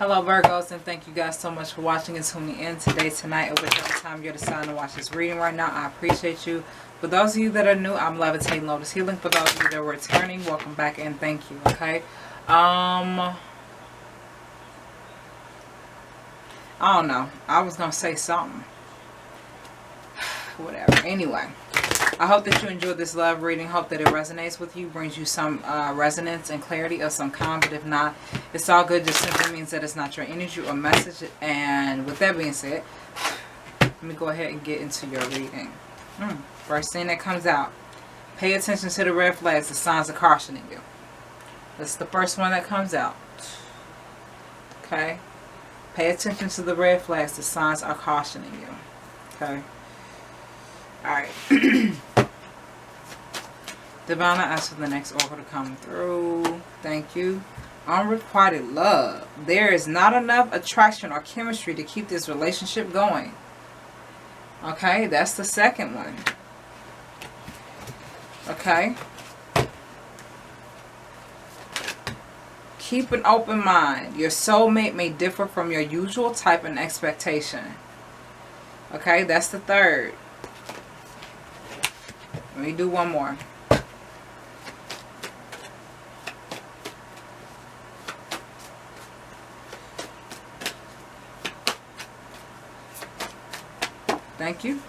Hello Virgos, and thank you guys so much for watching and tuning in today, tonight, or whichever time you're deciding to watch this reading right now. I appreciate you. For those of you that are new, I'm Levitating Lotus Healing. For those of you that are returning, welcome back and thank you, okay? I don't know. I was going to say something. Whatever. Anyway, I hope that you enjoyed this love reading. Hope that it resonates with you, brings you some resonance and clarity of some kind. But if not, it's all good. Just simply means that it's not your energy or message. And with that being said, let me go ahead and get into your reading. First thing that comes out. Pay attention to the red flags, the signs of cautioning you. That's the first one that comes out. Okay? Pay attention to the red flags, the signs are cautioning you. Okay? Alright. Divine, I ask for the next oracle to come through. Thank you. Unrequited love. There is not enough attraction or chemistry to keep this relationship going. Okay, that's the second one. Okay. Keep an open mind. Your soulmate may differ from your usual type and expectation. Okay, that's the third. Let me do one more. Thank you.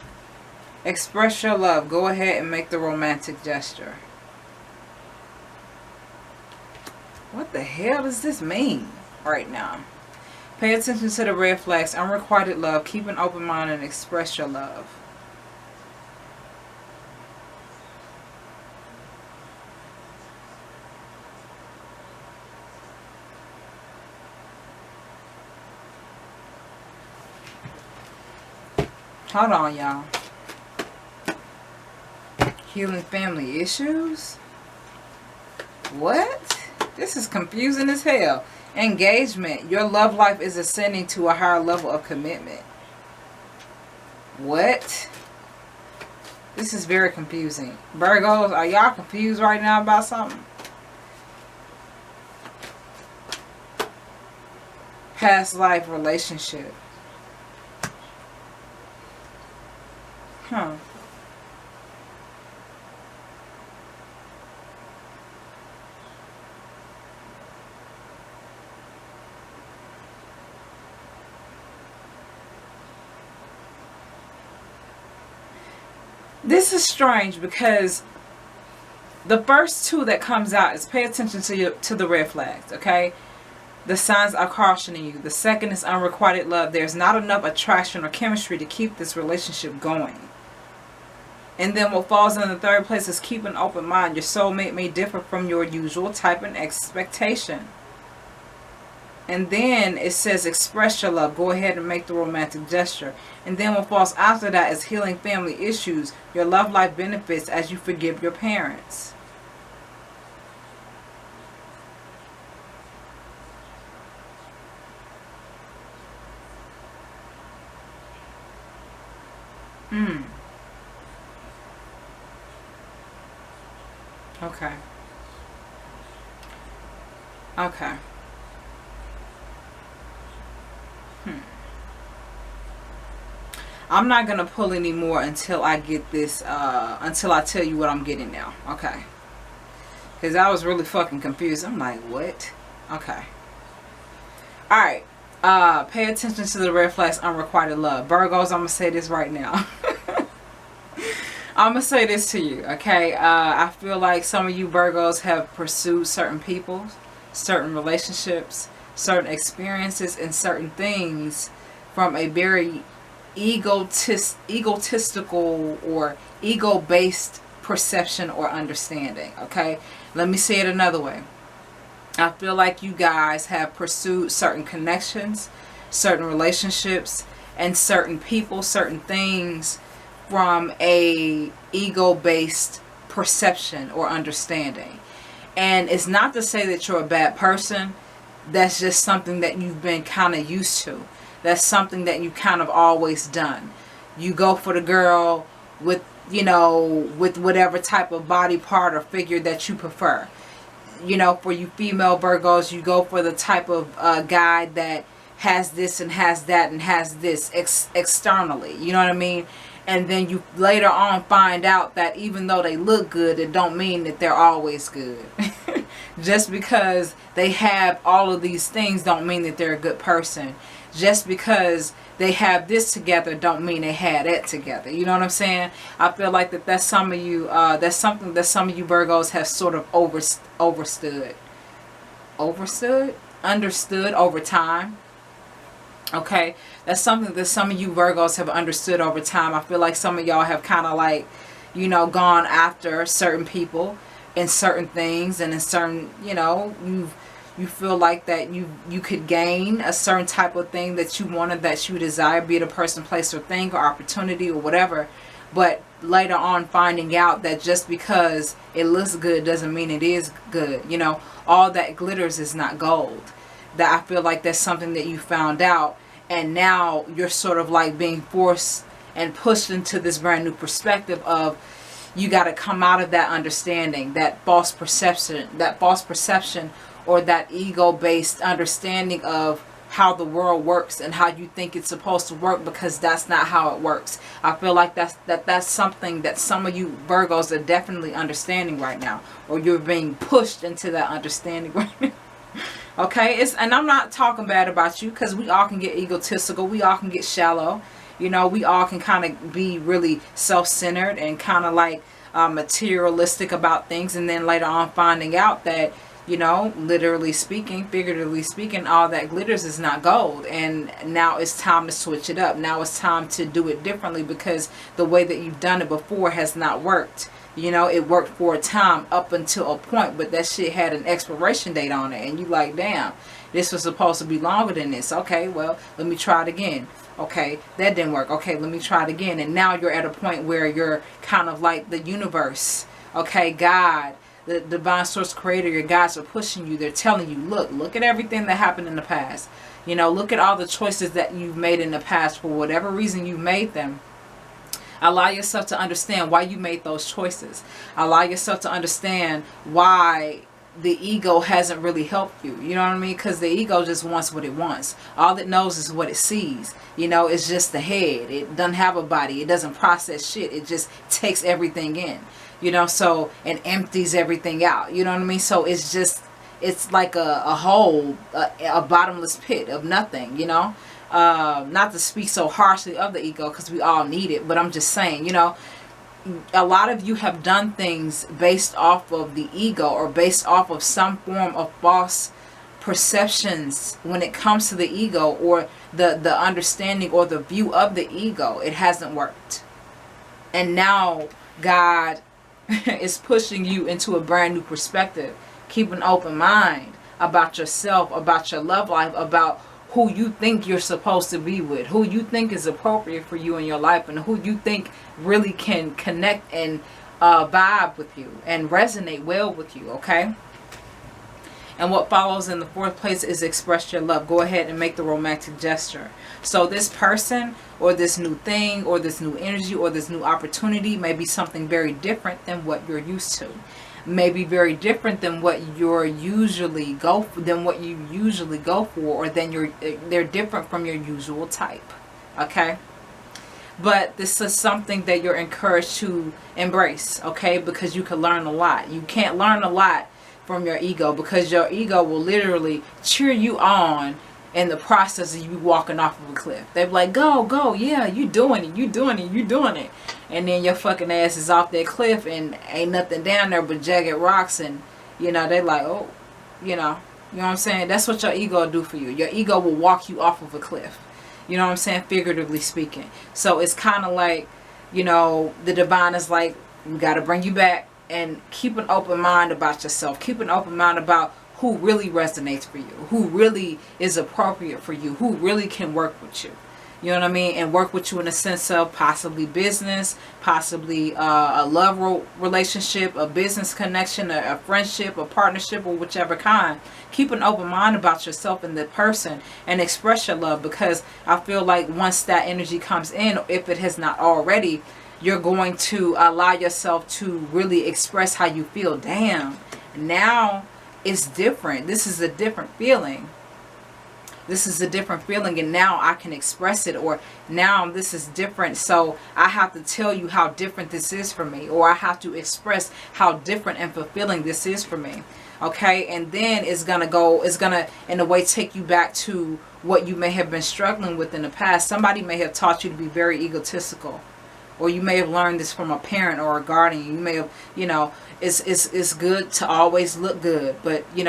Express your love. Go ahead and make the romantic gesture. What the hell does this mean right now? Pay attention to the red flags. Unrequited love. Keep an open mind and express your love. Hold on, y'all. Healing family issues? What? This is confusing as hell. Engagement. Your love life is ascending to a higher level of commitment. What? This is very confusing. Virgos, are y'all confused right now about something? Past life relationship. Huh. This is strange because the first two that comes out is pay attention to the red flags, okay? The signs are cautioning you. The second is unrequited love. There's not enough attraction or chemistry to keep this relationship going. And then what falls in the third place is keep an open mind. Your soulmate may differ from your usual type and expectation. And then it says express your love. Go ahead and make the romantic gesture. And then what falls after that is healing family issues. Your love life benefits as you forgive your parents. Okay. Okay. I'm not going to pull any more until I get this, until I tell you what I'm getting now. Okay. Because I was really fucking confused. I'm like, what? Okay. Alright. Pay attention to the red flags, unrequited love. Virgos, I'm going to say this right now. I'm going to say this to you, okay? I feel like some of you Virgos have pursued certain people, certain relationships, certain experiences, and certain things from a very egotistical or ego-based perception or understanding, okay? Let me say it another way. I feel like you guys have pursued certain connections, certain relationships, and certain people, certain things from a ego-based perception or understanding. And it's not to say that you're a bad person. That's just something that you've been kind of used to. That's something that you kind of always done. You go for the girl with, you know, with whatever type of body part or figure that you prefer. you know, for you female Virgos, you go for the type of guy that has this and has that and has this externally, you know what I mean? And then you later on find out that even though they look good, it don't mean that they're always good. Just because they have all of these things don't mean that they're a good person. Just because they have this together don't mean they had that together. You know what I'm saying? I feel like that's some of you, that's something that some of you Virgos have sort of understood over time. Okay, that's something that some of you Virgos have understood over time. I feel like some of y'all have kind of like, you know, gone after certain people in certain things, and in certain, you know, you feel like that you could gain a certain type of thing that you wanted, that you desire, be it a person, place, or thing, or opportunity, or whatever. But later on finding out that just because it looks good doesn't mean it is good. You know, all that glitters is not gold. That I feel like that's something that you found out, and now you're sort of like being forced and pushed into this brand new perspective of, you got to come out of that understanding, that false perception, or that ego-based understanding of how the world works and how you think it's supposed to work, because that's not how it works. I feel like that's something that some of you Virgos are definitely understanding right now, or you're being pushed into that understanding right now. Okay, and I'm not talking bad about you, because we all can get egotistical, we all can get shallow, you know, we all can kind of be really self-centered and kind of like materialistic about things, and then later on finding out that, you know, literally speaking, figuratively speaking, all that glitters is not gold. And now it's time to switch it up. Now it's time to do it differently, because the way that you've done it before has not worked. You know, it worked for a time up until a point, but that shit had an expiration date on it, and you like, damn, this was supposed to be longer than this. Okay, well, let me try it again. Okay, that didn't work. Okay, let me try it again. And now you're at a point where you're kind of like the universe, okay, God, the divine source creator, your guides are pushing you. They're telling you, look at everything that happened in the past. You know, look at all the choices that you've made in the past. For whatever reason you made them, allow yourself to understand why you made those choices. Allow yourself to understand why the ego hasn't really helped you. You know what I mean? Because the ego just wants what it wants. All it knows is what it sees. You know, it's just the head. It doesn't have a body. It doesn't process shit. It just takes everything in. You know, so, and empties everything out. You know what I mean? So it's just, it's like a hole, a bottomless pit of nothing, you know? Not to speak so harshly of the ego, because we all need it, but I'm just saying, you know, a lot of you have done things based off of the ego, or based off of some form of false perceptions when it comes to the ego, or the understanding or the view of the ego. It hasn't worked. And now God is pushing you into a brand new perspective. Keep an open mind about yourself, about your love life, about who you think you're supposed to be with, who you think is appropriate for you in your life, and who you think really can connect and vibe with you and resonate well with you, okay? And what follows in the fourth place is express your love. Go ahead and make the romantic gesture. So this person, or this new thing, or this new energy, or this new opportunity may be something very different than what you're used to. May be very different than what you usually go for, or they're different from your usual type. Okay? But this is something that you're encouraged to embrace, okay? Because you can learn a lot. You can't learn a lot from your ego, because your ego will literally cheer you on in the process of you walking off of a cliff. They're like, go, yeah, you doing it. And then your fucking ass is off that cliff and ain't nothing down there but jagged rocks, and, you know, they like, oh, you know what I'm saying? That's what your ego will do for you. Your ego will walk you off of a cliff. You know what I'm saying? Figuratively speaking. So it's kind of like, you know, the divine is like, we got to bring you back, and keep an open mind about yourself. Keep an open mind about who really resonates for you, who really is appropriate for you, who really can work with you. You know what I mean? And work with you in a sense of possibly business, possibly a love relationship, a business connection, a friendship, a partnership, or whichever kind. Keep an open mind about yourself and the person, and express your love, because I feel like once that energy comes in, if it has not already, you're going to allow yourself to really express how you feel. Damn, now it's different. This is a different feeling. This is a different feeling, and now I can express it, or now this is different, so I have to tell you how different this is for me, or I have to express how different and fulfilling this is for me. Okay, and then it's gonna in a way take you back to what you may have been struggling with in the past. Somebody may have taught you to be very egotistical, or you may have learned this from a parent or a guardian. You may have, it's good to always look good, but you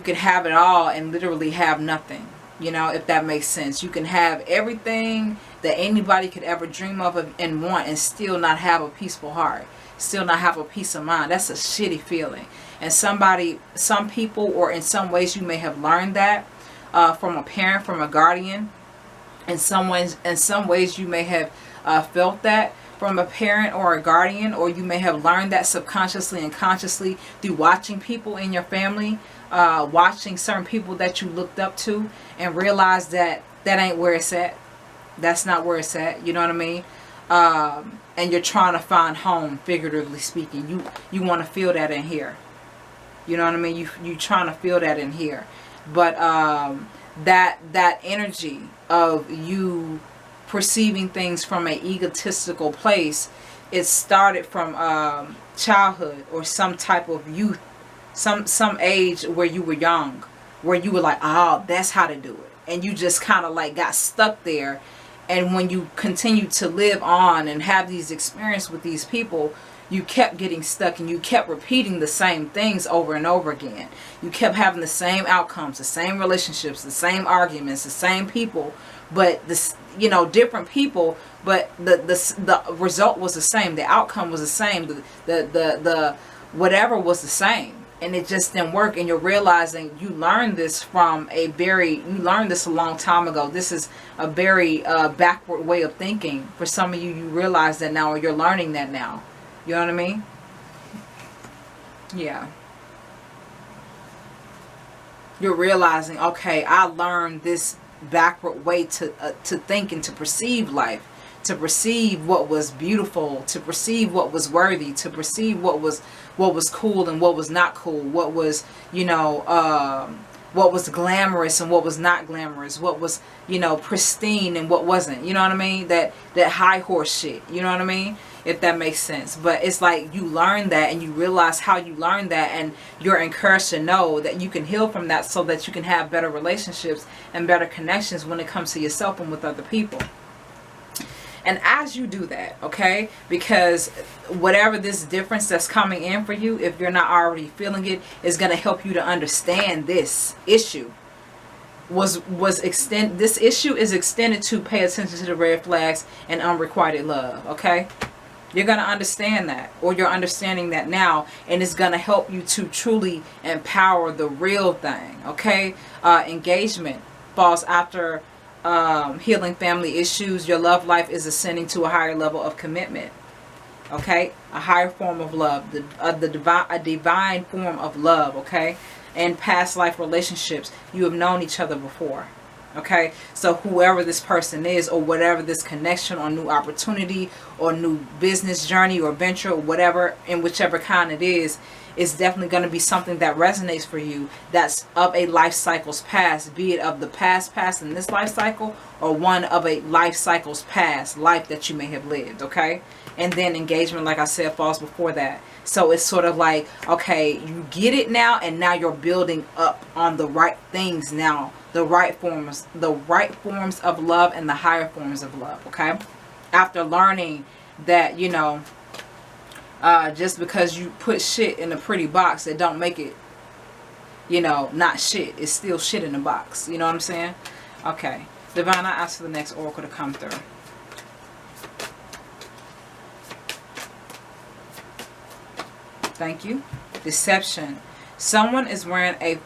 can have it all and literally have nothing, if that makes sense. You can have everything that anybody could ever dream of and want, and still not have a peaceful heart, still not have a peace of mind. That's a shitty feeling. And some people, or in some ways you may have learned that from a parent, from a guardian. In some ways you may have felt that from a parent or a guardian, or you may have learned that subconsciously and consciously through watching people in your family, watching certain people that you looked up to, and realize that ain't where it's at. That's not where it's at. You know what I mean? And you're trying to find home, figuratively speaking. You want to feel that in here. You know what I mean? You trying to feel that in here. But that energy of you perceiving things from an egotistical place, it started from childhood, or some type of youth, some age where you were young, where you were like, oh, that's how to do it, and you just kind of like got stuck there. And when you continue to live on and have these experiences with these people, you kept getting stuck, and you kept repeating the same things over and over again. You kept having the same outcomes, the same relationships, the same arguments, the same people, but this, different people, but the result was the same. The outcome was the same. The whatever was the same, and it just didn't work. And you're realizing you learned this you learned this a long time ago. This is a very backward way of thinking. For some of you, you realize that now, or you're learning that now. You know what I mean? Yeah. You're realizing, okay, I learned this backward way to think and to perceive life, to perceive what was beautiful, to perceive what was worthy, to perceive what was cool and what was not cool, what was what was glamorous and what was not glamorous, what was pristine and what wasn't. You know what I mean? That high horse shit. You know what I mean? If that makes sense. But it's like you learn that, and you realize how you learned that, and you're encouraged to know that you can heal from that, so that you can have better relationships and better connections when it comes to yourself and with other people. And as you do that, okay, because whatever this difference that's coming in for you, if you're not already feeling it, is going to help you to understand this issue. This issue is extended to pay attention to the red flags and unrequited love, okay? You're going to understand that, or you're understanding that now, and it's going to help you to truly empower the real thing, okay? Engagement falls after healing family issues. Your love life is ascending to a higher level of commitment, okay? A higher form of love, a divine form of love, okay? And past life relationships, you have known each other before. Okay, so whoever this person is, or whatever this connection or new opportunity or new business journey or venture or whatever, in whichever kind it is definitely going to be something that resonates for you, that's of a life cycle's past, be it of the past in this life cycle, or one of a life cycle's past life that you may have lived, okay? And then engagement, like I said, falls before that. So it's sort of like, okay, you get it now, and now you're building up on the right things now. The right forms of love and the higher forms of love, okay? After learning that, just because you put shit in a pretty box, it don't make it, not shit. It's still shit in the box. You know what I'm saying? Okay. Divine, I ask for the next oracle to come through. Thank you. Deception. Someone is wearing a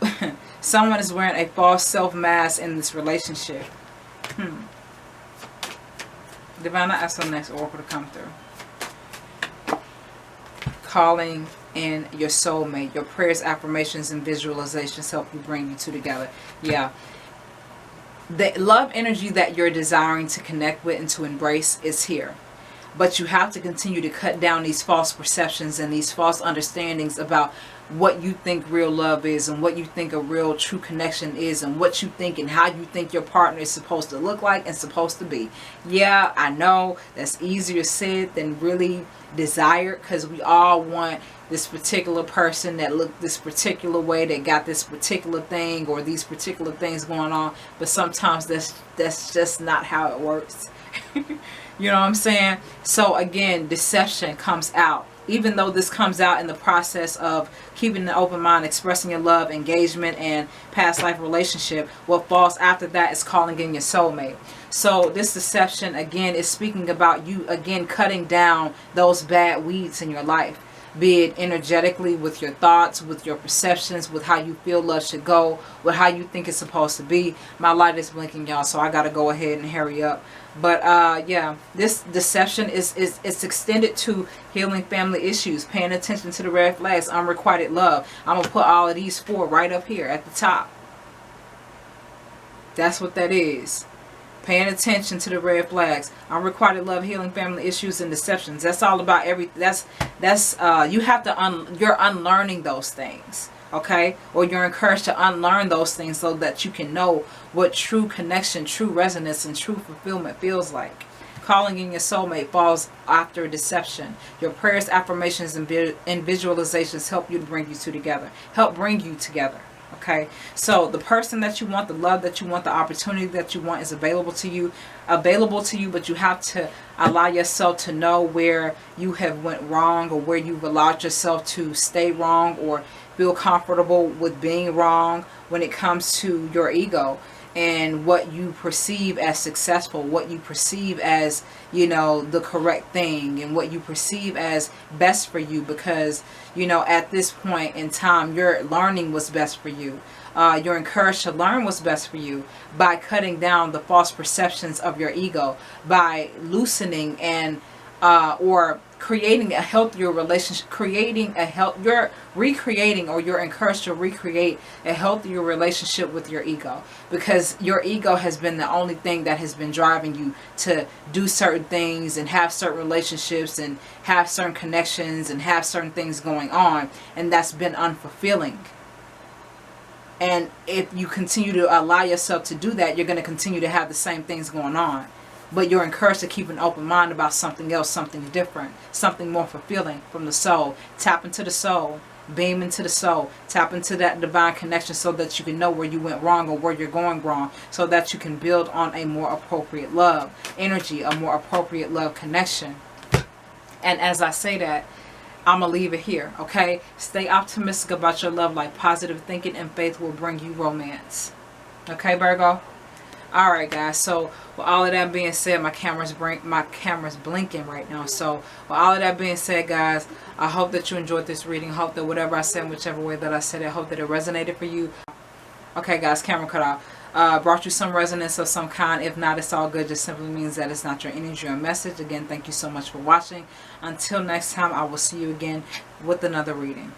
false self mask in this relationship. Divine, I ask for the next oracle to come through. Calling in your soulmate. Your prayers, affirmations, and visualizations help you bring you two together. Yeah. The love energy that you're desiring to connect with and to embrace is here. But you have to continue to cut down these false perceptions and these false understandings about what you think real love is, and what you think a real true connection is, and what you think and how you think your partner is supposed to look like and supposed to be. Yeah, I know that's easier said than really desired, because we all want this particular person that looked this particular way, that got this particular thing or these particular things going on, but sometimes that's just not how it works. You know what I'm saying? So again, deception comes out. Even though this comes out in the process of keeping an open mind, expressing your love, engagement, and past life relationship, what falls after that is calling in your soulmate. So this deception, again, is speaking about you, again, cutting down those bad weeds in your life. Be it energetically, with your thoughts, with your perceptions, with how you feel love should go, with how you think it's supposed to be. My light is blinking, y'all, so I got to go ahead and hurry up. But yeah, this deception is extended to healing family issues, paying attention to the red flags, unrequited love. I'm going to put all of these 4 right up here at the top. That's what that is. Paying attention to the red flags, unrequited love, healing family issues, and deceptions. That's all about everything. That's you have to you're unlearning those things, okay? Or you're encouraged to unlearn those things so that you can know what true connection, true resonance, and true fulfillment feels like. Calling in your soulmate falls after deception. Your prayers, affirmations, and visualizations help you to bring you two together. Help bring you together. Okay, so the person that you want, the love that you want, the opportunity that you want is available to you, but you have to allow yourself to know where you have went wrong, or where you've allowed yourself to stay wrong or feel comfortable with being wrong when it comes to your ego and what you perceive as successful, what you perceive as, you know, the correct thing, and what you perceive as best for you, because, you know, at this point in time, you're learning what's best for you. You're encouraged to learn what's best for you by cutting down the false perceptions of your ego, by loosening and or creating a healthier relationship, you're recreating, or you're encouraged to recreate a healthier relationship with your ego, because your ego has been the only thing that has been driving you to do certain things and have certain relationships and have certain connections and have certain things going on, and that's been unfulfilling. And if you continue to allow yourself to do that, you're going to continue to have the same things going on. But you're encouraged to keep an open mind about something else, something different, something more fulfilling from the soul. Tap into the soul, beam into the soul, tap into that divine connection so that you can know where you went wrong or where you're going wrong, so that you can build on a more appropriate love energy, a more appropriate love connection. And as I say that, I'm going to leave it here, okay? Stay optimistic about your love life. Positive thinking and faith will bring you romance. Okay, Virgo? Alright, guys. So, with all of that being said, my camera's blinking right now. So, with all of that being said, guys, I hope that you enjoyed this reading. I hope that whatever I said, whichever way that I said it, I hope that it resonated for you. Okay, guys, camera cut off. Brought you some resonance of some kind. If not, it's all good. Just simply means that it's not your energy or message. Again, thank you so much for watching. Until next time, I will see you again with another reading.